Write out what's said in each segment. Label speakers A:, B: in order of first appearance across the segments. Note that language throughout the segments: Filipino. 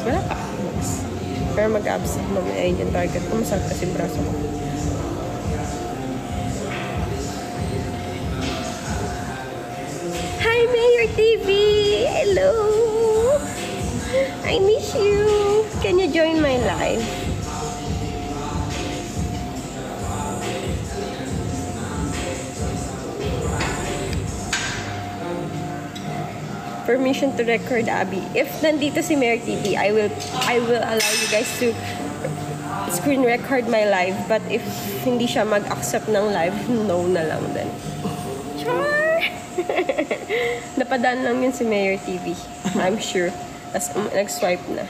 A: Wala pa. Pero mag-abs mamaya yun yung target ko. Masakit kasi yung braso ko. Hi, Mayor TV! Hello! I miss you! Can you join my live? Permission to record, Abby. If nandito si Mayor TV, I will allow you guys to screen record my live. But if hindi siya mag-accept ng live, no na lang din. Char! Napadaan lang yun si Mayor TV. I'm sure. Tapos nag-swipe na.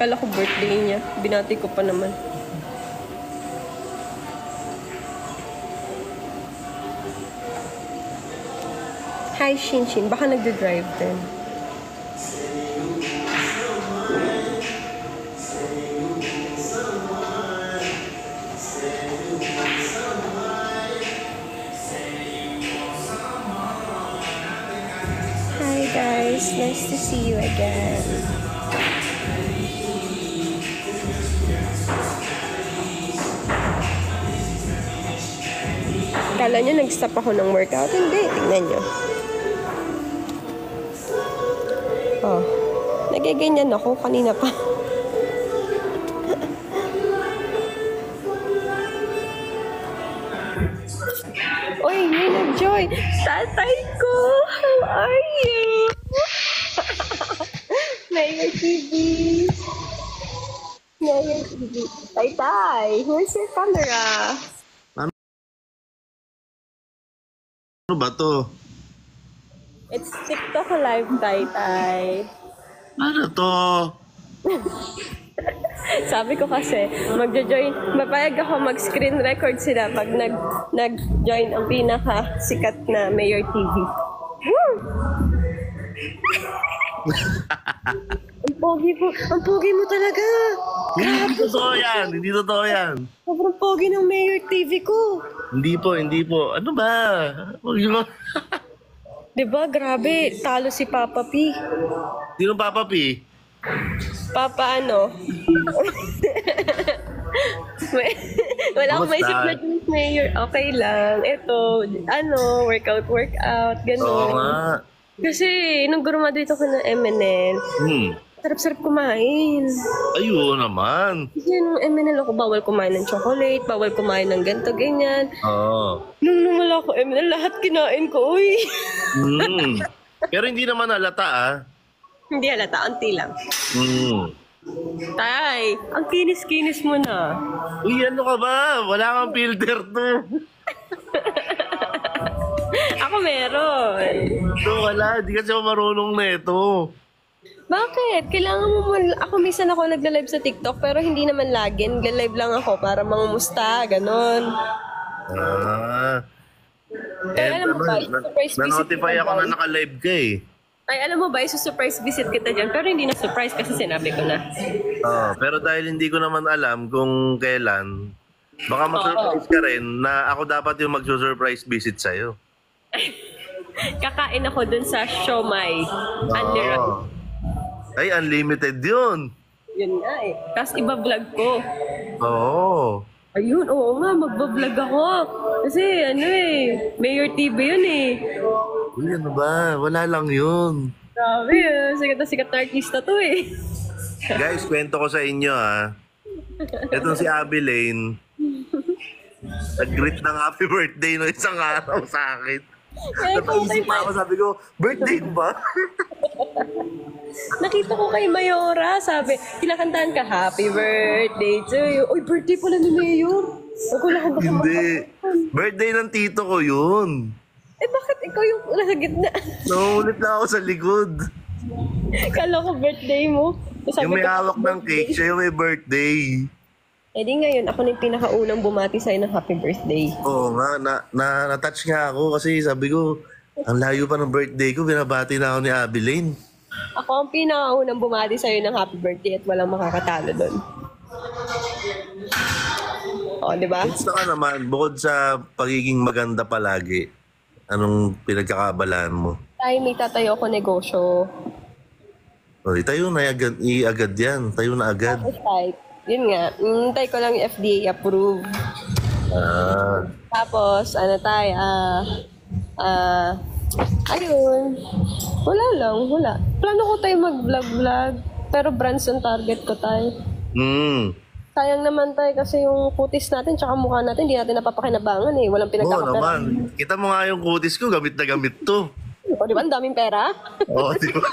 A: Kala ko birthday niya. Binati ko pa naman. Hi, Shinshin. Baka nagde-drive din. Hi, guys. Nice to see you again. Kala nyo nag-stop ako ng workout? Hindi. Tingnan nyo. Oh, nagiganyan ako kanina pa. Oy, yun nag-join. Tatay ko, how are you? Mayor TV. Mayor TV. Tay, where's your camera?
B: Ano ba to?
A: It's TikTok live, Tay.
B: Ano to?
A: Sabi ko kasi, magjo-join, mapayag ako mag-screen record sila pag nag-join ang pinaka-sikat na Mayor TV. Woo! Ang pogi mo talaga.
B: Hindi totoo yan, hindi totoo yan.
A: Sobrang pogi ng Mayor TV ko.
B: Hindi po. Ano ba? Huwag mo.
A: Diba, grabe, talo si Papa P.
B: Sino Papa P?
A: Papa ano? Wala akong maisip na yung Mayor. Okay lang. Ito, workout, ganun.
B: Oo nga.
A: Kasi, nung graduate ako ng MNL, sarap-sarap kumain.
B: Ayun naman.
A: Kasi nung MNL ako, bawal kumain ng chocolate, bawal kumain ng ganito, ganyan.
B: Oo.
A: Nung wala ako MNL, lahat kinain ko, uy.
B: Pero hindi naman halata ah.
A: Hindi halata, anti lang. Tay, ang kinis-kinis mo na.
B: Uy, ano ka ba? Wala kang filter to.
A: Ako meron.
B: Ito wala, di kasi ako marunong na ito.
A: Bakit? Kailangan mo ako minsan ako nagla-live sa TikTok pero hindi naman lagi. Nagla-live lang ako para mangumusta, ganon. Pero alam mo ba, surprise visit
B: na-notify ako na naka-live ka eh.
A: Ay, alam mo ba, surprise visit kita dyan. Pero hindi na surprise kasi sinabi ko na.
B: Pero dahil hindi ko naman alam kung kailan, baka ma-surprise ka rin na ako dapat yung mag-surprise visit sa'yo.
A: Kakain ako dun sa Siomai.
B: Ay, unlimited yun.
A: Yun nga eh. Tapos iba-vlog ko.
B: Oo.
A: Ayun, oo nga, magbablog ako. Kasi Mayor TV yun eh.
B: Uy, ano ba? Wala lang yun.
A: Grabe, sikat na sikat na artista to eh.
B: Guys, kwento ko sa inyo ha. Itong si Abby Lane, nag-greet ng happy birthday no isang araw sa akin. Napaisip pa ako, sabi ko, birthday ko ba?
A: Nakita ko kay Mayora, sabi, kinakantahan ka, happy birthday to you. Uy, birthday pala ni Mayor.
B: Hindi. Birthday ng tito ko yun.
A: Eh, bakit ikaw yung nasa gitna?
B: Naulit lang ako sa likod.
A: Kala ko birthday mo.
B: Yung may hawak ng cake, siya yung may birthday.
A: Eh di ngayon, ako na yung pinakaunang bumati sa'yo ng happy birthday.
B: Oo nga, na-touch nga ako kasi sabi ko, ang layo pa ng birthday ko, binabati na ako ni Abby Lane.
A: Ako ang pinakaunang bumati sa'yo ng happy birthday at walang makakatalo doon. O, di ba?
B: Gusto ka naman, bukod sa pagiging maganda palagi, anong pinagkakabalaan mo?
A: Ay, may tatayo ako negosyo.
B: O, tayo na agad yan. Tayo na agad.
A: Tapos type. Yun nga, hintay ko lang yung FDA approve.
B: Ah.
A: Tapos, ano tayo, ayun. Wala lang, wala. Plano ko tayo mag-vlog-vlog. Pero brands ang target ko tayo. Sayang naman tayo kasi yung kutis natin tsaka mukha natin, hindi natin napapakinabangan eh. Walang
B: Oo
A: pinagkakapera.
B: naman. Kita mo nga yung kutis ko, gamit na gamit to.
A: O, di ba? Ang daming pera.
B: Oo, di ba?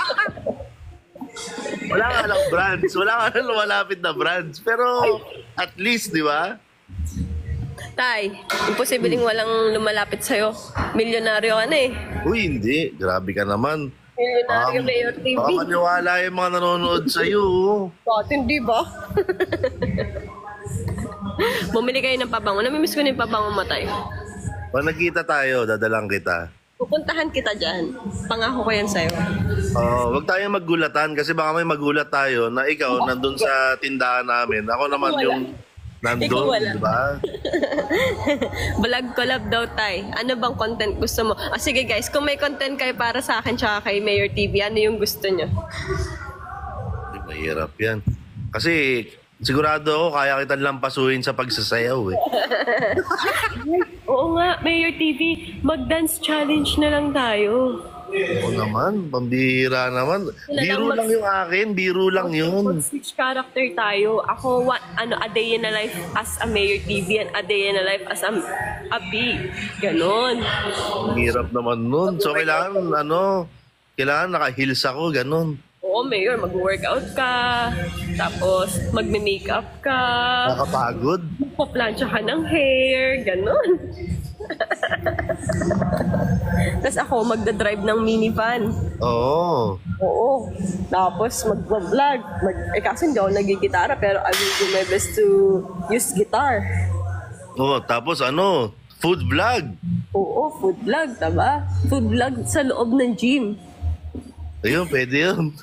B: Wala nga lang brands. Wala nga lang lumalapit na brands. Pero at least, di ba?
A: Tay, imposibleng walang lumalapit sa'yo. Milyonaryo ka na eh.
B: Uy, hindi. Grabe ka naman.
A: Milyonaryo Mayor TV.
B: Baka maniwala yung mga nanonood sa'yo.
A: Bakit hindi ba? Bumili kayo ng pabango. Namimiss ko na yung pabango mo, Tay.
B: Pag nagkita tayo, dadalang kita.
A: Pupuntahan kita dyan. Pangako ko yan sa'yo.
B: Wag tayong maggulatan kasi baka may magulat tayo na ikaw nandun sa tindahan namin. Ako naman
A: Ikaw wala.
B: yung nandun,
A: Ikaw wala.
B: di ba?
A: Vlog collab daw, Tay. Ano bang content gusto mo? Sige guys, kung may content kayo para sa akin tsaka kay Mayor TV, ano yung gusto nyo?
B: Di, mahirap yan. Kasi sigurado ako kaya kitang lampasuhin sa pagsasayaw eh.
A: Oo nga, Mayor TV, mag-dance challenge na lang tayo.
B: Oo naman, pambihira naman. Biro lang yung akin, biro lang yun.
A: Mag-switch character tayo. Ako, a day in a life as a Mayor TV and a day in a life as a B. Ganon.
B: Ang hirap naman nun. So kailangan naka-heels ako, ganun.
A: Oo, Mayor, mag-workout ka. Tapos, magme-makeup ka.
B: Nakapagod.
A: Paplansya ka ng hair. Ganon. Tapos ako, magdadrive ng minivan.
B: Oo.
A: Oo. Tapos mag-vlog. Kasi hindi ako nagigitara pero I will do my best to use guitar.
B: Oo, tapos food vlog.
A: Oo, food vlog, tama? Food vlog sa loob ng gym.
B: Ayun, pwede yun.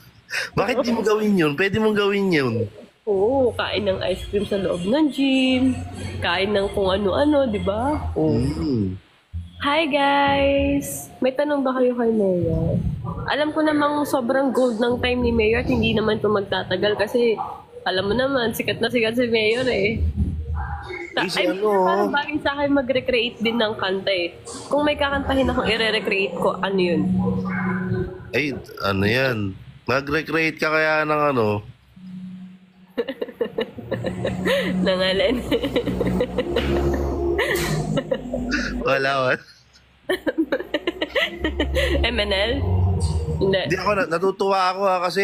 B: Bakit di mo gawin yun? Pwede mong gawin yun.
A: Oo, kain ng ice cream sa loob ng gym. Kain ng kung ano-ano, di ba? Oo. Hi guys! May tanong ba kayo kay Mayor? Alam ko namang sobrang gold ng time ni Mayor at hindi naman ito magtatagal kasi alam mo naman, sikat na sikat si Mayor eh. Parang bagay sa akin mag-recreate din ng kanta eh. Kung may kakantahin akong i-recreate ko, ano yun?
B: Ay, ano yan? Mag-recreate ka kaya ng
A: Nangalan.
B: Wala.
A: MNL? Hindi.
B: Hindi ako, natutuwa ako kasi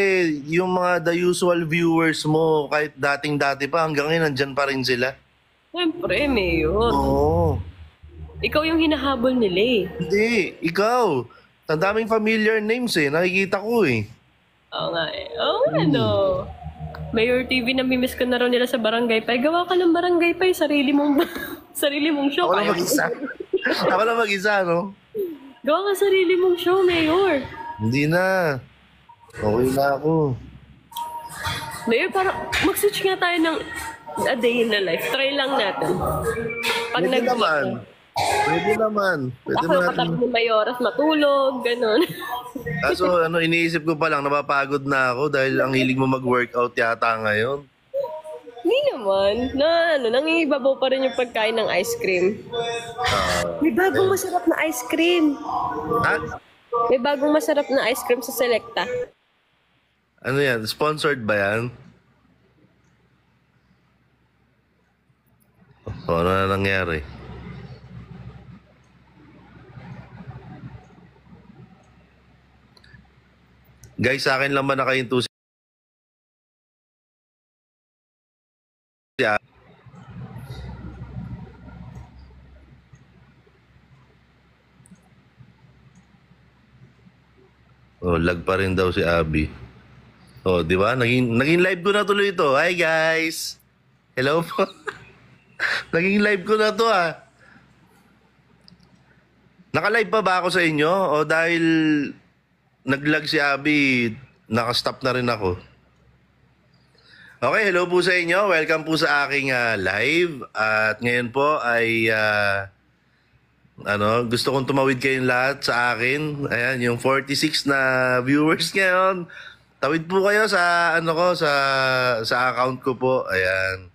B: yung mga the usual viewers mo, kahit dating-dati pa, hanggang ngayon nandyan pa rin sila.
A: Siyempre, Mayor.
B: Oo.
A: Ikaw yung hinahabol nila eh.
B: Hindi, ikaw. Ang daming familiar names eh, nakikita ko eh.
A: Oo nga eh. Oo nga no. Mayor TV, namimiss ka na raw nila sa Barangay Pay. Gawa ka ng Barangay Pay, sarili mong show.
B: Ako lang mag-isa. Ako lang mag-isa, no?
A: Gawa ka sarili mong show, Mayor.
B: Hindi na. Okay na ako.
A: Mayor, parang mag-switch nga tayo ng a day in the life. Try lang natin. Pag
B: Pwede naman. Pwede naman. Pwede
A: ako
B: naman.
A: katabi ni Mayoras matulog, ganun.
B: Kaso iniisip ko pa lang, napapagod na ako dahil ang hilig mo mag-workout yata ngayon.
A: Hindi naman. Nangingibabaw pa rin yung pagkain ng ice cream. May bagong masarap na ice cream.
B: Ha?
A: May bagong masarap na ice cream sa Selecta.
B: Ano yan? Sponsored ba yan? Ano na nangyari? Guys, sa akin lang ba nakahinto siya? Oh, lag pa rin daw si Abby. Oh, di ba? Naging live ko na tuloy ito. Hi guys. Hello po. Naging live ko na to ah. Naka-live pa ba ako sa inyo? O dahil nag-lag si Abby, naka-stop na rin ako. Okay, hello po sa inyo. Welcome po sa aking live. At ngayon po ay gusto kong tumawid kayong lahat sa akin. Ayan, yung 46 na viewers ngayon. Tawid po kayo sa ano ko sa account ko po. Ayan.